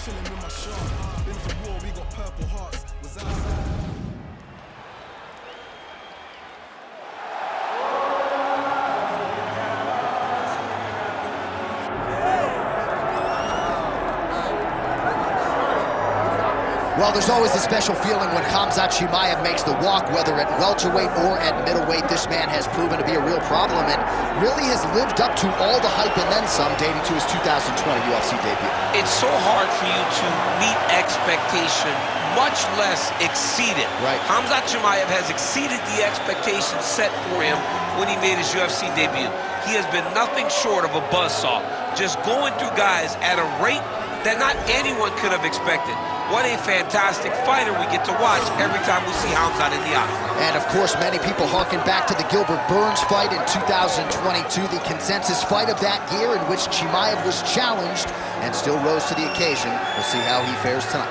Chilling with my shark. Been to war, we got purple hearts. Was outside. Well, there's always a special feeling when Khamzat Chimaev makes the walk, whether at welterweight or at middleweight. This man has proven to be a real problem and really has lived up to all the hype and then some, dating to his 2020 UFC debut. It's so hard for you to meet expectation, much less exceed it. Right. Khamzat Chimaev has exceeded the expectations set for him when he made his UFC debut. He has been nothing short of a buzzsaw, just going through guys at a rate that not anyone could have expected. What a fantastic fighter we get to watch every time we see Khamzat in the octagon. And of course, many people harken back to the Gilbert Burns fight in 2022, the consensus fight of that year in which Chimaev was challenged and still rose to the occasion. We'll see how he fares tonight.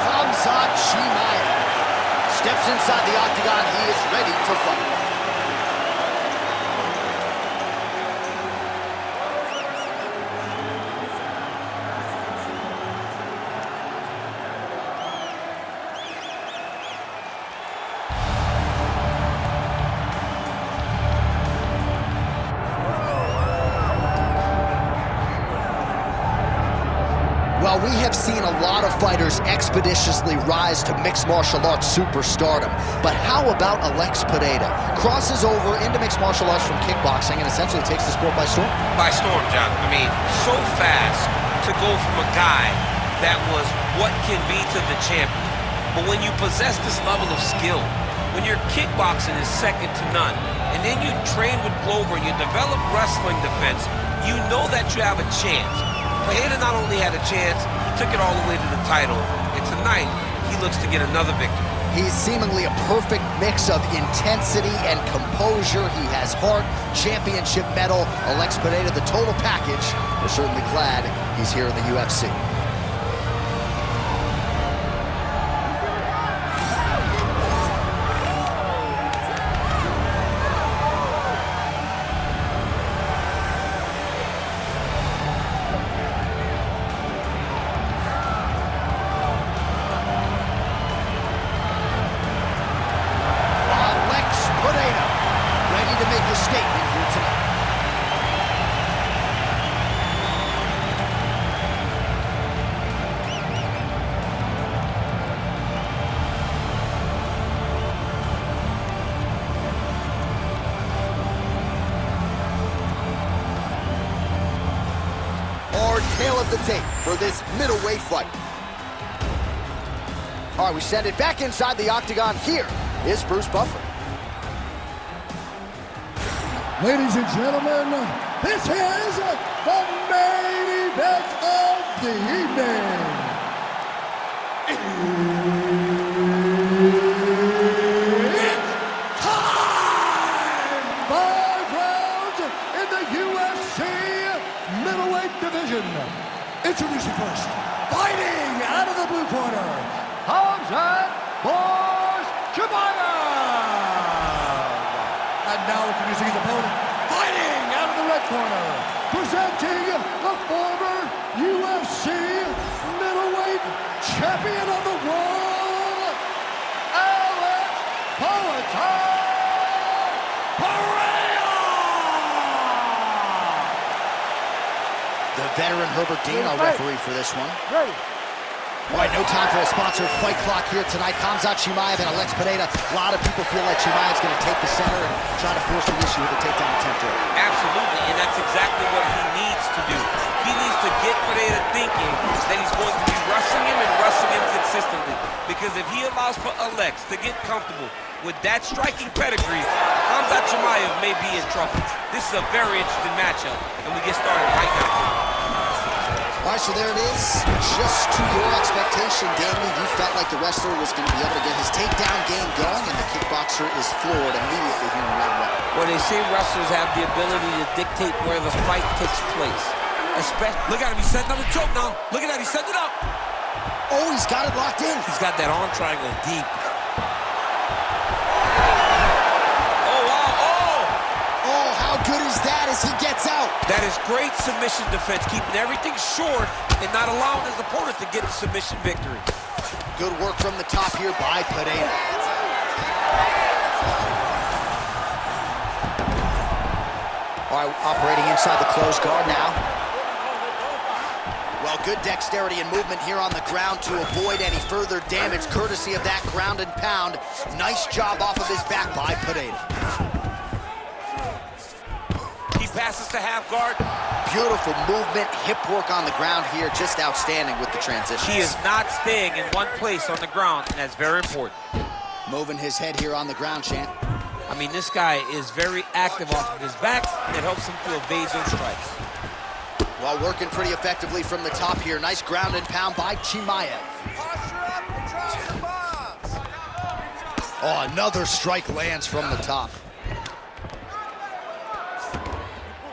Khamzat Chimaev steps inside the octagon. He is ready to fight. Well, we have seen a lot of fighters expeditiously rise to mixed martial arts superstardom. But how about Alex Pereira? Crosses over into mixed martial arts from kickboxing and essentially takes the sport by storm. By storm, John. I mean, so fast to go from a guy that was what can be to the champion. But when you possess this level of skill, when your kickboxing is second to none, and then you train with Glover, you develop wrestling defense, you know that you have a chance. Pereira not only had a chance, he took it all the way to the title. And tonight, he looks to get another victory. He's seemingly a perfect mix of intensity and composure. He has heart, championship medal. Alex Pereira, the total package. We're certainly glad he's here in the UFC. Tail of the tape for this middleweight fight. All right, we send it back inside the octagon. Here is Bruce Buffer. Ladies and gentlemen, this is the main event of the evening. It's time! 5 rounds in the UFC middleweight division. Introducing first, fighting out of the blue corner, Khamzat Chimaev. And now introducing his opponent, fighting out of the red corner, presenting the former UFC middleweight champion of the world, Alex Pereira. The veteran Herbert Dean, our referee for this one. Ready. All right, no time for a sponsored fight clock here tonight. Khamzat Chimaev and Alex Pereira. A lot of people feel like Chimaev's going to take the center and try to force the issue with the takedown attempt here. Absolutely, and that's exactly what he needs to do. He needs to get Pereira thinking that he's going to be rushing him and rushing him consistently. Because if he allows for Alex to get comfortable with that striking pedigree, Khamzat Chimaev may be in trouble. This is a very interesting matchup, and we get started right now. All right, so there it is. Just to your expectation, Danny, you felt like the wrestler was going to be able to get his takedown game going, and the kickboxer is floored immediately here in round one. Well, they say wrestlers have the ability to dictate where the fight takes place. Look at him, he's setting up a choke now. Look at that, he's setting it up. Oh, he's got it locked in. He's got that arm triangle deep. Oh, wow, oh! Oh, how good is that as he gets out? That is great submission defense, keeping everything short and not allowing his opponent to get the submission victory. Good work from the top here by Pereira. All right, operating inside the closed guard now. Well, good dexterity and movement here on the ground to avoid any further damage, courtesy of that ground and pound. Nice job off of his back by Pereira. He passes to half guard. Beautiful movement, hip work on the ground here, just outstanding with the transition. He is not staying in one place on the ground, and that's very important. Moving his head here on the ground, Champ. I mean, this guy is very active off of his back. It helps him to evade those strikes. While working pretty effectively from the top here. Nice ground and pound by Chimaev. Oh, another strike lands from the top.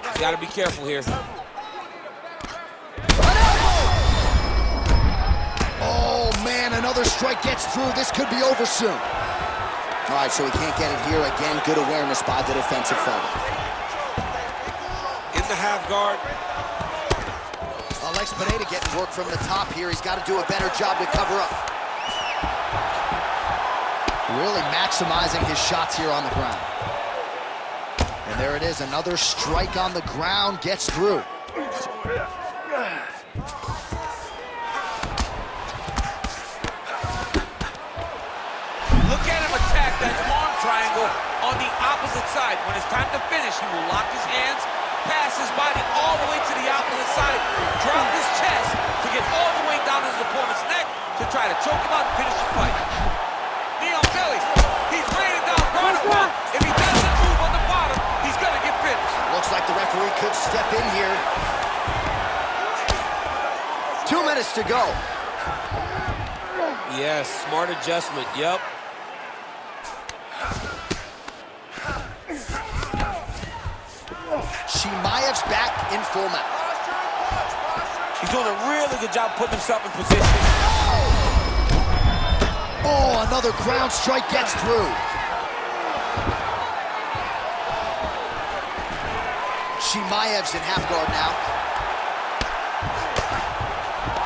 You gotta be careful here. Oh, man, another strike gets through. This could be over soon. All right, so he can't get it here again. Good awareness by the defensive fighter. In the half guard. Alex Pereira getting work from the top here. He's got to do a better job to cover up. Really maximizing his shots here on the ground. And there it is, another strike on the ground, gets through. Look at him attack that arm triangle on the opposite side. When it's time to finish, he will lock his hands, pass his body all the way to the opposite side, drop his chest to get all the way down his opponent's neck to try to choke him out and finish the fight. Knee on belly. He's laying down ground and pound. If he doesn't move on the bottom, he's gonna get finished. Looks like the referee could step in here. 2 minutes to go. Yes, smart adjustment, yep. Chimaev's back in full mount. He's doing a really good job putting himself in position. Oh, another ground strike gets through. Chimaev's in half guard now.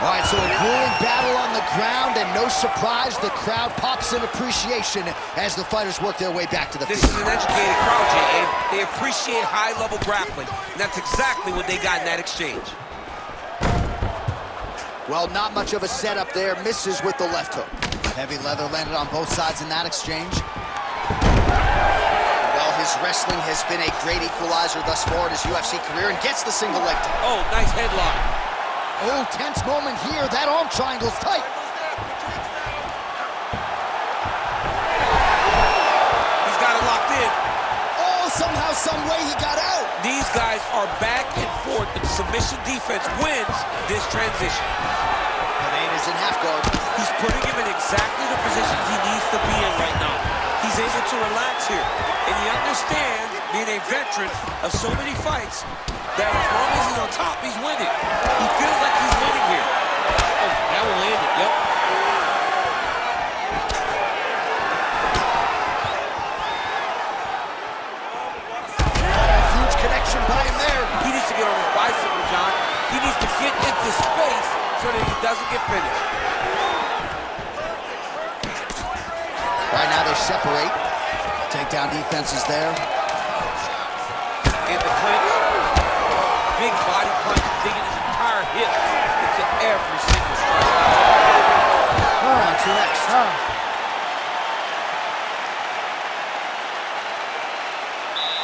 All right, so a grueling battle on the ground, and no surprise, the crowd pops in appreciation as the fighters work their way back to the field. This is an educated crowd, J.A. They appreciate high-level grappling, and that's exactly what they got in that exchange. Well, not much of a setup there. Misses with the left hook. Heavy leather landed on both sides in that exchange. Well, his wrestling has been a great equalizer thus far in his UFC career, and gets the single leg toe. Oh, nice headlock. Oh, tense moment here. That arm triangle's tight. He's got it locked in. Oh, somehow, some way he got out. These guys are back and forth, but submission defense wins this transition. Pereira's in half guard. He's putting him in exactly the position he needs to be in right now. He's able to relax here, and he understands, being a veteran of so many fights, that as long as he's on top, he's winning. He feels like he's winning here. Oh, that one landed, yep. Huge connection by him there. He needs to get on his bicycle, John. He needs to get into space so that he doesn't get finished. Right now they separate. Takedown defenses there. In the clinch. Big body punch, digging his entire hip into every single strike. On to next. Ah.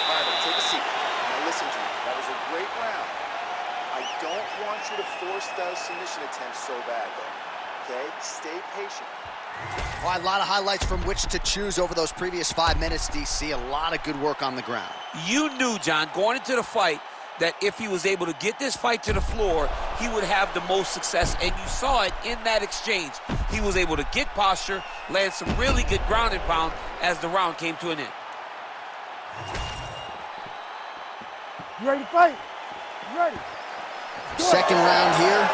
All right, take a seat. Now listen to me. That was a great round. I don't want you to force those submission attempts so bad, though. Okay? Stay patient. Well, a lot of highlights from which to choose over those previous 5 minutes, DC. A lot of good work on the ground. You knew, John, going into the fight, that if he was able to get this fight to the floor, he would have the most success, and you saw it in that exchange. He was able to get posture, land some really good ground and pound as the round came to an end. You ready to fight? You ready? Second round here.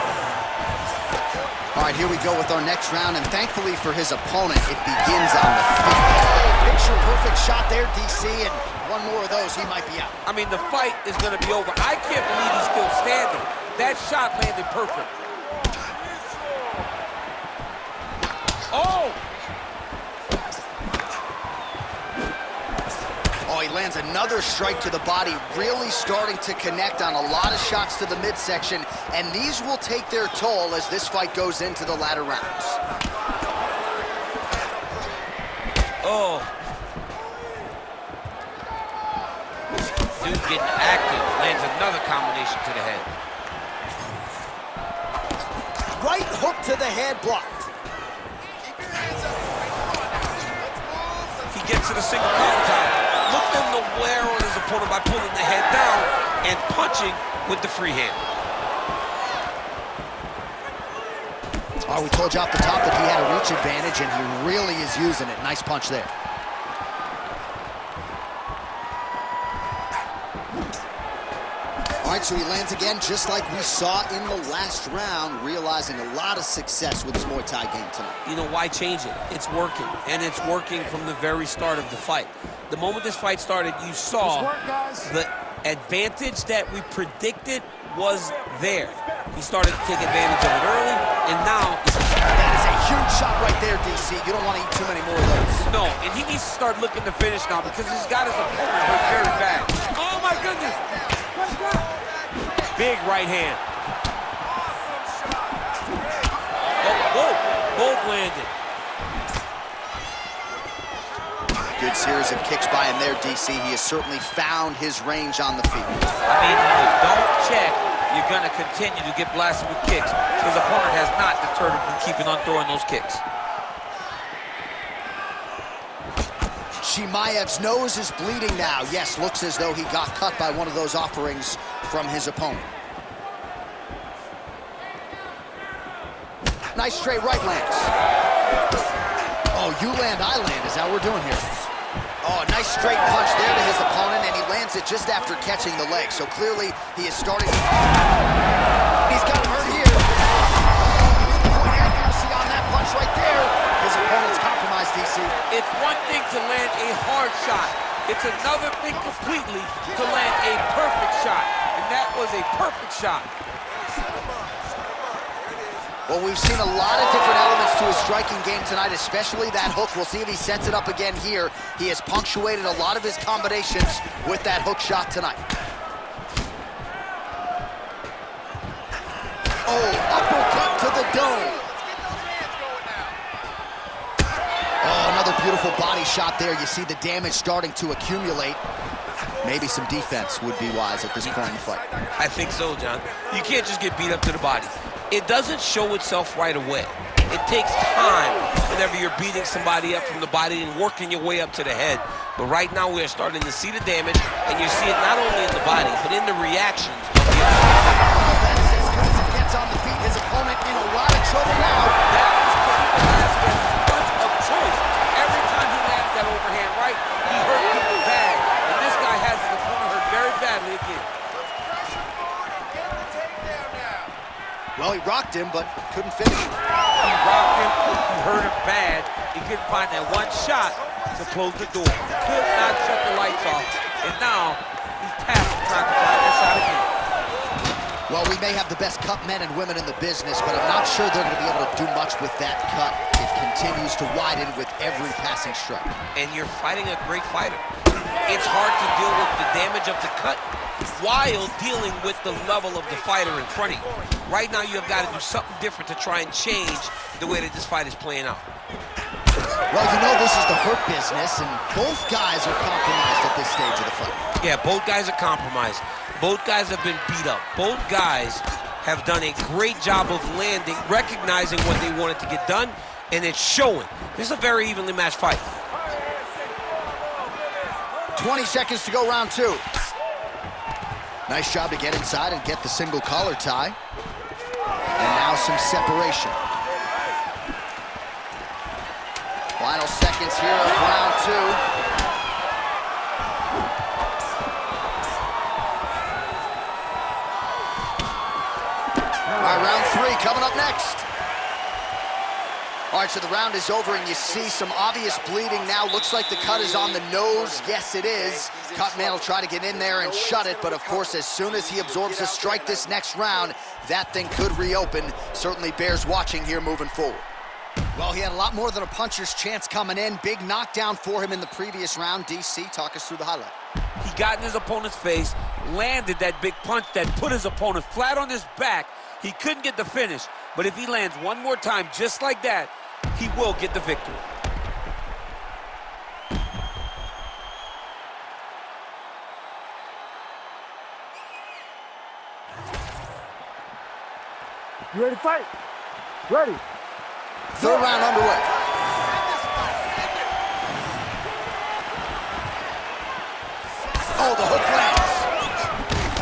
All right, here we go with our next round, and thankfully for his opponent, it begins on the feet. Picture-perfect shot there, DC, and one more of those, he might be out. I mean, the fight is going to be over. I can't believe he's still standing. That shot landed perfect. Oh! Oh, he lands another strike to the body, really starting to connect on a lot of shots to the midsection, and these will take their toll as this fight goes into the latter rounds. Oh. Dude getting active, lands another combination to the head. Right hook to the head, blocked. He gets to the single collar tie. Look for him to wear on his opponent by pulling the head down and punching with the free hand. Oh, we told you off the top that he had a reach advantage, and he really is using it. Nice punch there. All right, so he lands again, just like we saw in the last round, realizing a lot of success with his Muay Thai game tonight. You know, why change it? It's working, and it's working from the very start of the fight. The moment this fight started, you saw the advantage that we predicted was there. He started to take advantage of it early, and now... That is a huge shot right there, DC. You don't want to eat too many more of those. No, and he needs to start looking to finish now because he's got his opponent hurt very bad. Oh, my goodness! Big right hand. Oh, whoa! Both landed. Good series of kicks by him there, DC. He has certainly found his range on the feet. I mean, if you don't check, you're going to continue to get blasted with kicks. His opponent has not deterred him from keeping on throwing those kicks. Chimaev's nose is bleeding now. Yes, looks as though he got cut by one of those offerings from his opponent. Nice straight right lands. Oh, you land, I land is how we're doing here. Oh, nice straight punch there to his opponent, and he lands it just after catching the leg. So clearly, he is starting to... He's got him hurt here. Point accuracy on that punch right there. His opponent's compromised, DC. It's one thing to land a hard shot. It's another thing completely to land a perfect shot. And that was a perfect shot. Well, we've seen a lot of different elements to his striking game tonight, especially that hook. We'll see if he sets it up again here. He has punctuated a lot of his combinations with that hook shot tonight. Oh, uppercut to the dome. Oh, another beautiful body shot there. You see the damage starting to accumulate. Maybe some defense would be wise at this point in the fight. I think so, John. You can't just get beat up to the body. It doesn't show itself right away. It takes time whenever you're beating somebody up from the body and working your way up to the head. But right now we're starting to see the damage, and you see it not only in the body, but in the reactions of the other. That is as good as it gets on the feet. His opponent in a lot of trouble now. That was Velasquez's punch of choice. Every time he lands that overhand right, he hurt people bad. And this guy has his opponent hurt very badly again. Well, he rocked him, but couldn't finish him. He rocked him, he hurt him bad. He couldn't find that one shot to close the door. Could not shut the lights off. And now, he's tapped trying to find that shot again. Well, we may have the best cut men and women in the business, but I'm not sure they're going to be able to do much with that cut. It continues to widen with every passing strike. And you're fighting a great fighter. It's hard to deal with the damage of the cut while dealing with the level of the fighter in front of you. Right now, you have got to do something different to try and change the way that this fight is playing out. Well, you know this is the hurt business, and both guys are compromised at this stage of the fight. Yeah, both guys are compromised. Both guys have been beat up. Both guys have done a great job of landing, recognizing what they wanted to get done, and it's showing. This is a very evenly matched fight. 20 seconds to go, round two. Nice job to get inside and get the single collar tie. And now some separation. Final seconds here of round two. All right, round three coming up next. All right, so the round is over, and you see some obvious bleeding now. Looks like the cut is on the nose. Yes, it is. Cutman will try to get in there and shut it, but of course, as soon as he absorbs a strike this next round, that thing could reopen. Certainly bears watching here moving forward. Well, he had a lot more than a puncher's chance coming in. Big knockdown for him in the previous round. DC, talk us through the highlight. He got in his opponent's face, landed that big punch that put his opponent flat on his back. He couldn't get the finish, but if he lands one more time just like that, he will get the victory. You ready to fight? Ready. Third round underway. Oh, the hook lands.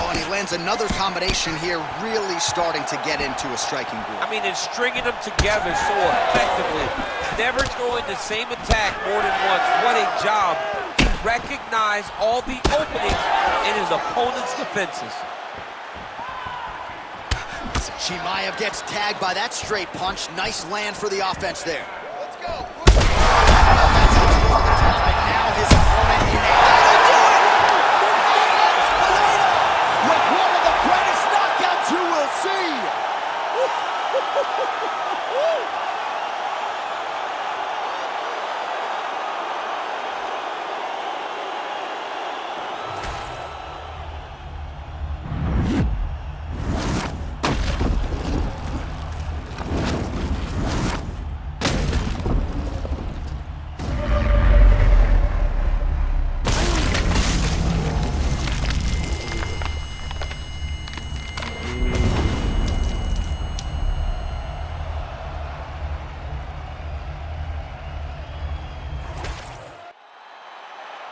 Oh, and he lands another combination here, really starting to get into a striking groove. I mean, and stringing them together so effectively. Never throwing the same attack more than once. What a job. He recognized all the openings in his opponent's defenses. Chimaev gets tagged by that straight punch. Nice land for the offense there. Let's go. That's over the top, and now his opponent in a With one of the greatest knockouts you will see.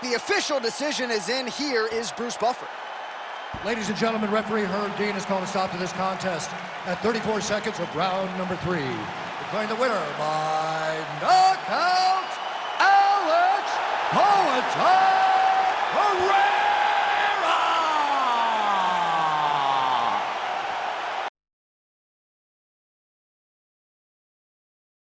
The official decision is in. Here is Bruce Buffer. Ladies and gentlemen, referee Herb Dean has called a stop to this contest at 34 seconds of round number 3. Declaring the winner by knockout, Alex Pereira.